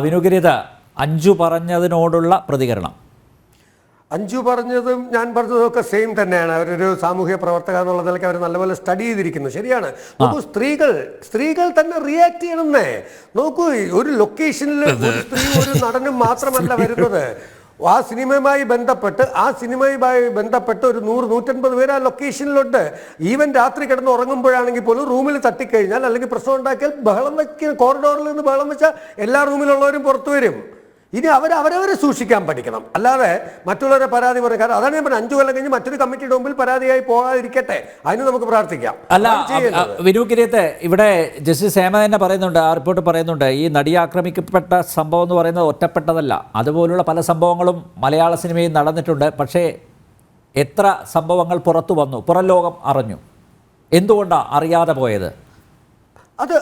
വിനുഗിരിത അഞ്ജു പറഞ്ഞതിനോടുള്ള പ്രതികരണം. അഞ്ജു പറഞ്ഞതും ഞാൻ പറഞ്ഞതും ഒക്കെ സെയിം തന്നെയാണ്. അവരൊരു സാമൂഹ്യ പ്രവർത്തക എന്നുള്ള നിലയ്ക്ക് അവർ നല്ലപോലെ സ്റ്റഡി ചെയ്തിരിക്കുന്നു. ശരിയാണ്. നോക്കൂ, സ്ത്രീകൾ തന്നെ റിയാക്ട് ചെയ്യണമെന്നേ. നോക്കൂ, ഒരു ലൊക്കേഷനിൽ ഒരു സ്ത്രീ ഒരു നടനും മാത്രമല്ല വരുന്നത്. ആ സിനിമയുമായി ബന്ധപ്പെട്ട് ഒരു 100-150 പേര് ആ ലൊക്കേഷനിലുണ്ട്. ഈവൻ രാത്രി കിടന്ന് ഉറങ്ങുമ്പോഴാണെങ്കിൽ പോലും റൂമിൽ തട്ടിക്കഴിഞ്ഞാൽ അല്ലെങ്കിൽ പ്രശ്നം ഉണ്ടാക്കിയാൽ ബഹളം വയ്ക്കുക, കോറിഡോറിൽ നിന്ന് ബഹളം വെച്ചാൽ എല്ലാ റൂമിലുള്ളവരും പുറത്തു വരും. ഇനി അവരവരെ സൂക്ഷിക്കാൻ പഠിക്കണം, അല്ലാതെ മറ്റുള്ളവരെ പരാതി പറയും. കാരണം അതാണ് ഞാൻ പറഞ്ഞത്, 5 കൊല്ലം കഴിഞ്ഞ് മറ്റൊരു കമ്മിറ്റിയുടെ മുമ്പിൽ പരാതിയായി പോകാതിരിക്കട്ടെ, അതിന് നമുക്ക് പ്രാർത്ഥിക്കാം. അല്ല വിനുഗിരിയത്തെ, ഇവിടെ ജസ്റ്റിസ് ഹേമ തന്നെ പറയുന്നുണ്ട്, ആ റിപ്പോർട്ട് പറയുന്നുണ്ട്, ഈ നടി ആക്രമിക്കപ്പെട്ട സംഭവം എന്ന് പറയുന്നത് ഒറ്റപ്പെട്ടതല്ല. അതുപോലുള്ള പല സംഭവങ്ങളും മലയാള സിനിമയിൽ നടന്നിട്ടുണ്ട്. പക്ഷേ എത്ര സംഭവങ്ങൾ പുറത്തു വന്നു, പുറം ലോകം അറിഞ്ഞു. എന്തുകൊണ്ടാണ് അറിയാതെ പോയത്? അത്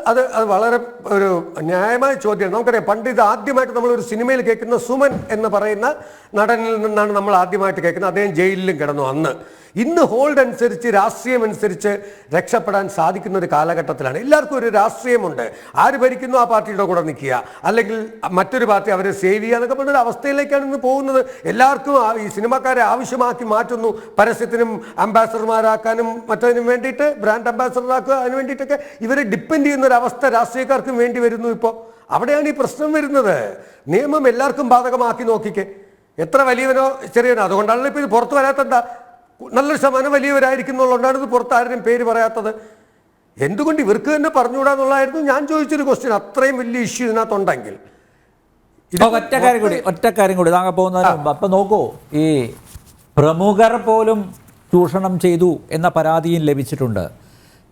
വളരെ ഒരു ന്യായമായ ചോദ്യമാണ്. നമുക്കറിയാം, പണ്ട് ഇത് ആദ്യമായിട്ട് നമ്മളൊരു സിനിമയിൽ കേൾക്കുന്ന സുമൻ എന്ന് പറയുന്ന നടനിൽ നിന്നാണ് നമ്മൾ ആദ്യമായിട്ട് കേൾക്കുന്നത്. അദ്ദേഹം ജയിലിലും കിടന്നു അന്ന്. ഇന്ന് ഹോൾഡ് അനുസരിച്ച്, രാഷ്ട്രീയം അനുസരിച്ച് രക്ഷപ്പെടാൻ സാധിക്കുന്ന ഒരു കാലഘട്ടത്തിലാണ്. എല്ലാവർക്കും ഒരു രാഷ്ട്രീയമുണ്ട്. ആര് ഭരിക്കുന്നു ആ പാർട്ടിയുടെ കൂടെ നിൽക്കുക, അല്ലെങ്കിൽ മറ്റൊരു പാർട്ടി അവരെ സേവ് ചെയ്യുക എന്നൊക്കെ പറഞ്ഞൊരു അവസ്ഥയിലേക്കാണ് ഇന്ന് പോകുന്നത്. എല്ലാവർക്കും ഈ സിനിമാക്കാരെ ആവശ്യമാക്കി മാറ്റുന്നു. പരസ്യത്തിനും അംബാസഡർമാരാക്കാനും മറ്റതിനും വേണ്ടിയിട്ട്, ബ്രാൻഡ് അംബാസഡറാക്കുക, അതിന് വേണ്ടിയിട്ടൊക്കെ ഇവരെ ഡിപ്പെൻഡ് ചെയ്യുന്ന ഒരു അവസ്ഥ രാഷ്ട്രീയക്കാർക്കും വേണ്ടി വരുന്നു. ഇപ്പോൾ അവിടെയാണ് ഈ പ്രശ്നം വരുന്നത്. നിയമം എല്ലാവർക്കും ബാധകമാക്കി നോക്കിക്കേ, എത്ര വലിയവനോ ചെറിയവനോ. അതുകൊണ്ടാണല്ലോ ഇപ്പോൾ ഇത് പുറത്തു വരാത്തെന്താ? നല്ലൊരു ശതമാനം വലിയവരായിരിക്കുന്നുള്ളതുകൊണ്ടാണ് ഇത് പുറത്ത് ആരുടെയും പേര് പറയാത്തത്. എന്തുകൊണ്ട് ഇവർക്ക് തന്നെ പറഞ്ഞുകൂടാന്നുള്ളതായിരുന്നു ഞാൻ ചോദിച്ചൊരു ക്വസ്റ്റ്യൻ. അത്രയും വലിയ ഇഷ്യൂ ഇതിനകത്തുണ്ടെങ്കിൽ. ഒറ്റ കാര്യം കൂടി താങ്കൾ പോകുന്നതിന് മുമ്പ്, അപ്പം നോക്കൂ, ഈ പ്രമുഖർ പോലും ചൂഷണം ചെയ്തു എന്ന പരാതിയും ലഭിച്ചിട്ടുണ്ട്.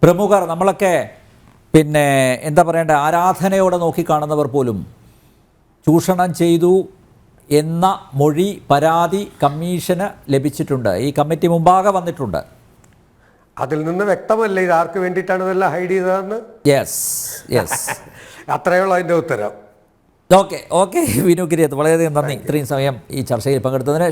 പ്രമുഖർ, നമ്മളൊക്കെ പിന്നെ എന്താ പറയേണ്ട, ആരാധനയോടെ നോക്കിക്കാണുന്നവർ പോലും ചൂഷണം ചെയ്തു എന്ന മൊഴി, പരാതി കമ്മീഷന് ലഭിച്ചിട്ടുണ്ട്. ഈ കമ്മിറ്റി മുമ്പാകെ വന്നിട്ടുണ്ട്. അതിൽ നിന്ന് വ്യക്തമല്ലേ ഇത് ആർക്ക് വേണ്ടിയിട്ടാണ് ഇതെല്ലാം ഹൈഡ് ചെയ്തതെന്ന്? യെസ് അത്രയുള്ള അതിൻ്റെ ഉത്തരം. ഓക്കെ വിനുഗിരിയത്ത്, വളരെയധികം നന്ദി ഇത്രയും സമയം ഈ ചർച്ചയിൽ പങ്കെടുത്തതിന്.